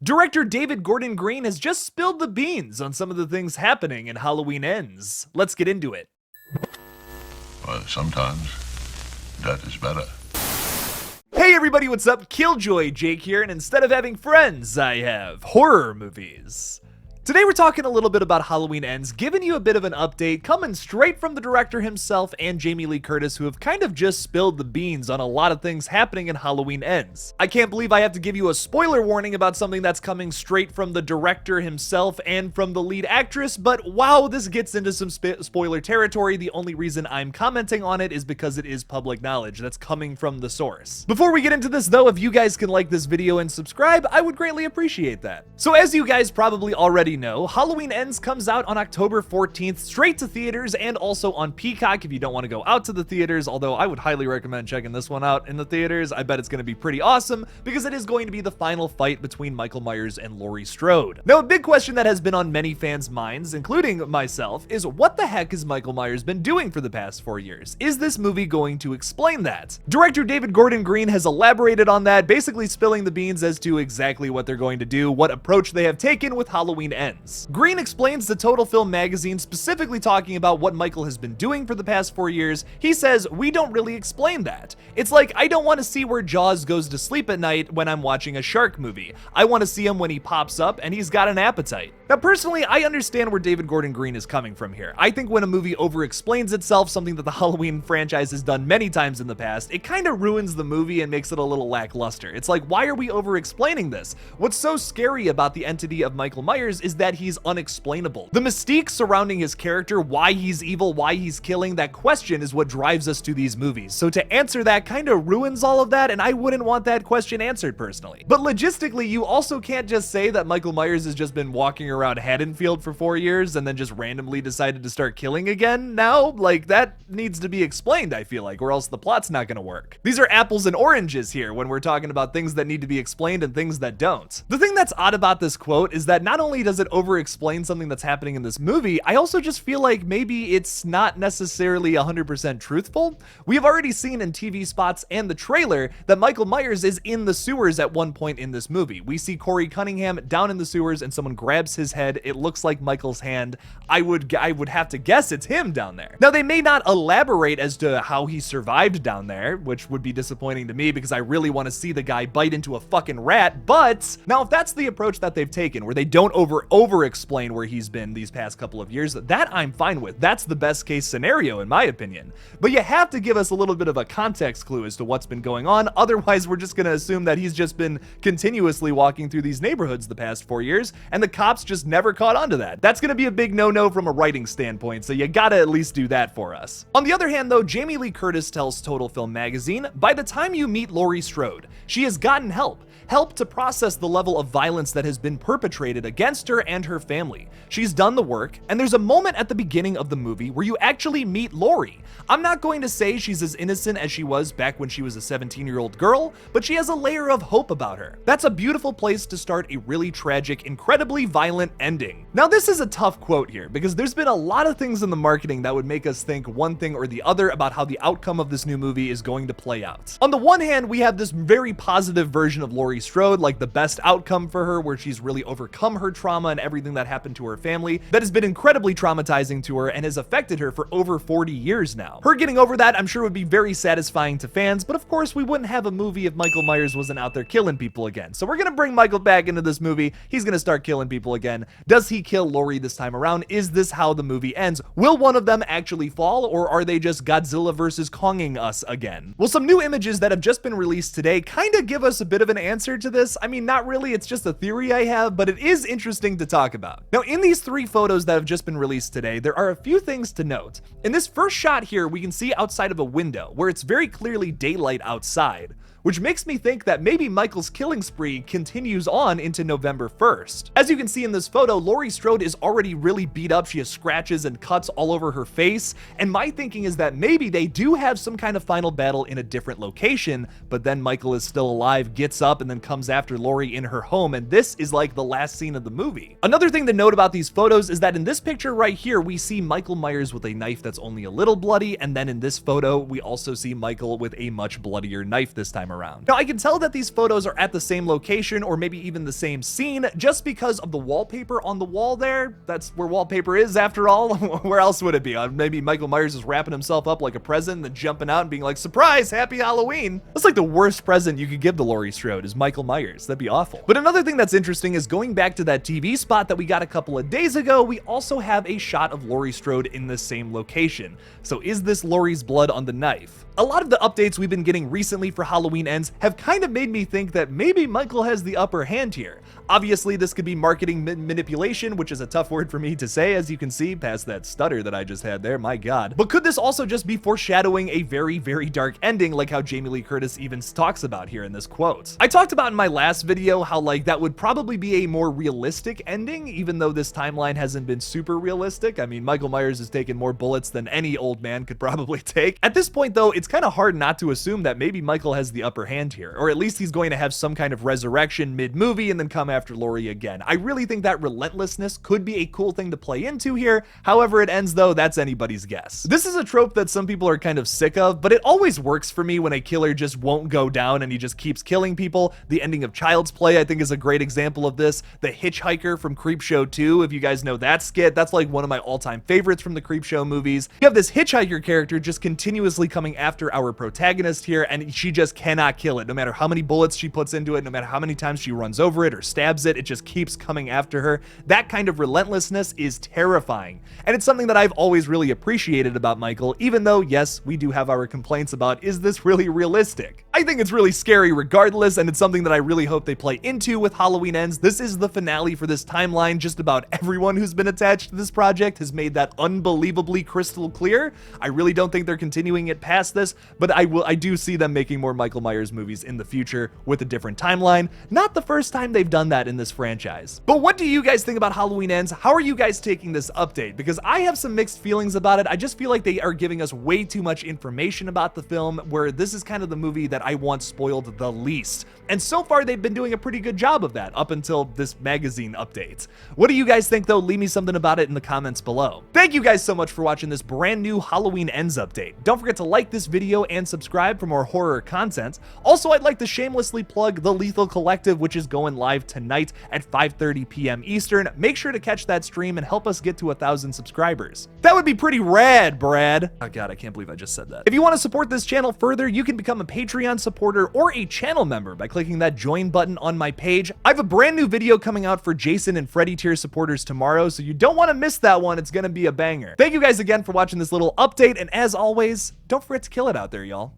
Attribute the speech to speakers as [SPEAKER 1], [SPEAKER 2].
[SPEAKER 1] Director David Gordon Green has just spilled the beans on some of the things happening in Halloween Ends. Let's get into it.
[SPEAKER 2] Well, sometimes that is better.
[SPEAKER 1] Hey everybody, what's up? KillJoy Jake here, and instead of having friends, I have horror movies. Today we're talking a little bit about Halloween Ends, giving you a bit of an update coming straight from the director himself and Jamie Lee Curtis, who have kind of just spilled the beans on a lot of things happening in Halloween Ends. I can't believe I have to give you a spoiler warning about something that's coming straight from the director himself and from the lead actress, but wow, this gets into some spoiler territory. The only reason I'm commenting on it is because it is public knowledge that's coming from the source. Before we get into this though, if you guys can like this video and subscribe, I would greatly appreciate that. So as you guys probably already know, Halloween Ends comes out on October 14th, straight to theaters and also on Peacock if you don't want to go out to the theaters, although I would highly recommend checking this one out in the theaters. I bet it's going to be pretty awesome because it is going to be the final fight between Michael Myers and Laurie Strode. Now, a big question that has been on many fans' minds, including myself, is what the heck has Michael Myers been doing for the past 4 years? Is this movie going to explain that? Director David Gordon Green has elaborated on that, basically spilling the beans as to exactly what they're going to do, what approach they have taken with Halloween Ends. Green explains to Total Film magazine, specifically talking about what Michael has been doing for the past 4 years. He says, "We don't really explain that. It's like, I don't want to see where Jaws goes to sleep at night when I'm watching a shark movie. I want to see him when he pops up and he's got an appetite." Now, personally, I understand where David Gordon Green is coming from here. I think when a movie over-explains itself, something that the Halloween franchise has done many times in the past, it kind of ruins the movie and makes it a little lackluster. It's like, why are we over-explaining this? What's so scary about the entity of Michael Myers is that he's unexplainable. The mystique surrounding his character, why he's evil, why he's killing, that question is what drives us to these movies. So to answer that kind of ruins all of that, and I wouldn't want that question answered personally. But logistically, you also can't just say that Michael Myers has just been walking around Haddonfield for 4 years and then just randomly decided to start killing again now. Like, that needs to be explained, I feel like, or else the plot's not gonna work. These are apples and oranges here when we're talking about things that need to be explained and things that don't. The thing that's odd about this quote is that not only does it over-explain something that's happening in this movie, I also just feel like maybe it's not necessarily 100% truthful. We have already seen in TV spots and the trailer that Michael Myers is in the sewers at one point in this movie. We see Corey Cunningham down in the sewers and someone grabs his head. It looks like Michael's hand. I would have to guess it's him down there. Now, they may not elaborate as to how he survived down there, which would be disappointing to me because I really want to see the guy bite into a fucking rat, but now if that's the approach that they've taken, where they don't over-explain where he's been these past couple of years, that I'm fine with. That's the best case scenario in my opinion. But you have to give us a little bit of a context clue as to what's been going on, otherwise we're just gonna assume that he's just been continuously walking through these neighborhoods the past 4 years, and the cops just never caught on to that. That's gonna be a big no-no from a writing standpoint, so you gotta at least do that for us. On the other hand though, Jamie Lee Curtis tells Total Film magazine, by the time you meet Laurie Strode, she has gotten help to process the level of violence that has been perpetrated against her and her family. She's done the work, and there's a moment at the beginning of the movie where you actually meet Laurie. I'm not going to say she's as innocent as she was back when she was a 17-year-old girl, but she has a layer of hope about her. That's a beautiful place to start a really tragic, incredibly violent ending. Now, this is a tough quote here, because there's been a lot of things in the marketing that would make us think one thing or the other about how the outcome of this new movie is going to play out. On the one hand, we have this very positive version of Laurie Strode, like the best outcome for her, where she's really overcome her trauma and everything that happened to her family that has been incredibly traumatizing to her and has affected her for over 40 years now. Her getting over that, I'm sure, would be very satisfying to fans, but of course we wouldn't have a movie if Michael Myers wasn't out there killing people again. So we're gonna bring Michael back into this movie. He's gonna start killing people again. Does he kill Laurie this time around? Is this how the movie ends? Will one of them actually fall, or are they just Godzilla versus Konging us again? Well, some new images that have just been released today kind of give us a bit of an answer to this. I mean, not really, it's just a theory I have, but it is interesting to talk about. Now, in these 3 photos that have just been released today, there are a few things to note. In this first shot here, we can see outside of a window where it's very clearly daylight outside, which makes me think that maybe Michael's killing spree continues on into November 1st. As you can see in this photo, Laurie Strode is already really beat up. She has scratches and cuts all over her face, and my thinking is that maybe they do have some kind of final battle in a different location, but then Michael is still alive, gets up, and then comes after Laurie in her home, and this is like the last scene of the movie. Another thing to note about these photos is that in this picture right here, we see Michael Myers with a knife that's only a little bloody, and then in this photo, we also see Michael with a much bloodier knife this time time around. Now, I can tell that these photos are at the same location or maybe even the same scene just because of the wallpaper on the wall there. That's where wallpaper is, after all. Where else would it be? Maybe Michael Myers is wrapping himself up like a present and then jumping out and being like, surprise, happy Halloween. That's like the worst present you could give to Laurie Strode is Michael Myers. That'd be awful. But another thing that's interesting is going back to that TV spot that we got a couple of days ago, we also have a shot of Laurie Strode in the same location. So is this Laurie's blood on the knife? A lot of the updates we've been getting recently for Halloween Ends have kind of made me think that maybe Michael has the upper hand here. Obviously, this could be marketing manipulation, which is a tough word for me to say, as you can see, past that stutter that I just had there, my god. But could this also just be foreshadowing a very, very dark ending, like how Jamie Lee Curtis even talks about here in this quote? I talked about in my last video how, like, that would probably be a more realistic ending, even though this timeline hasn't been super realistic. I mean, Michael Myers has taken more bullets than any old man could probably take. At this point, though, it's kind of hard not to assume that maybe Michael has the upper hand here, or at least he's going to have some kind of resurrection mid-movie and then come after Laurie again. I really think that relentlessness could be a cool thing to play into here. However it ends, though, that's anybody's guess. This is a trope that some people are kind of sick of, but it always works for me when a killer just won't go down and he just keeps killing people. The ending of Child's Play, I think, is a great example of this. The Hitchhiker from Creepshow 2, if you guys know that skit, that's like one of my all-time favorites from the Creepshow movies. You have this Hitchhiker character just continuously coming after our protagonist here, and she just cannot kill it. No matter how many bullets she puts into it, no matter how many times she runs over it or stabs it, it just keeps coming after her. That kind of relentlessness is terrifying, and it's something that I've always really appreciated about Michael, even though, yes, we do have our complaints about, is this really realistic? I think it's really scary regardless, and it's something that I really hope they play into with Halloween Ends. This is the finale for this timeline. Just about everyone who's been attached to this project has made that unbelievably crystal clear. I really don't think they're continuing it past this, but I do see them making more Michael Myers movies in the future with a different timeline. Not the first time they've done that in this franchise. But what do you guys think about Halloween Ends? How are you guys taking this update? Because I have some mixed feelings about it. I just feel like they are giving us way too much information about the film, where this is kind of the movie that I want spoiled the least. And so far, they've been doing a pretty good job of that up until this magazine update. What do you guys think, though? Leave me something about it in the comments below. Thank you guys so much for watching this brand new Halloween Ends update. Don't forget to like this video and subscribe for more horror content. Also, I'd like to shamelessly plug The Lethal Collective, which is going live tonight at 5:30 p.m. Eastern. Make sure to catch that stream and help us get to 1,000 subscribers. That would be pretty rad, Brad. Oh god, I can't believe I just said that. If you want to support this channel further, you can become a Patreon supporter or a channel member by clicking that join button on my page. I have a brand new video coming out for Jason and Freddy tier supporters tomorrow, so you don't want to miss that one. It's gonna be a banger. Thank you guys again for watching this little update, and as always, don't forget to kill it out there, y'all.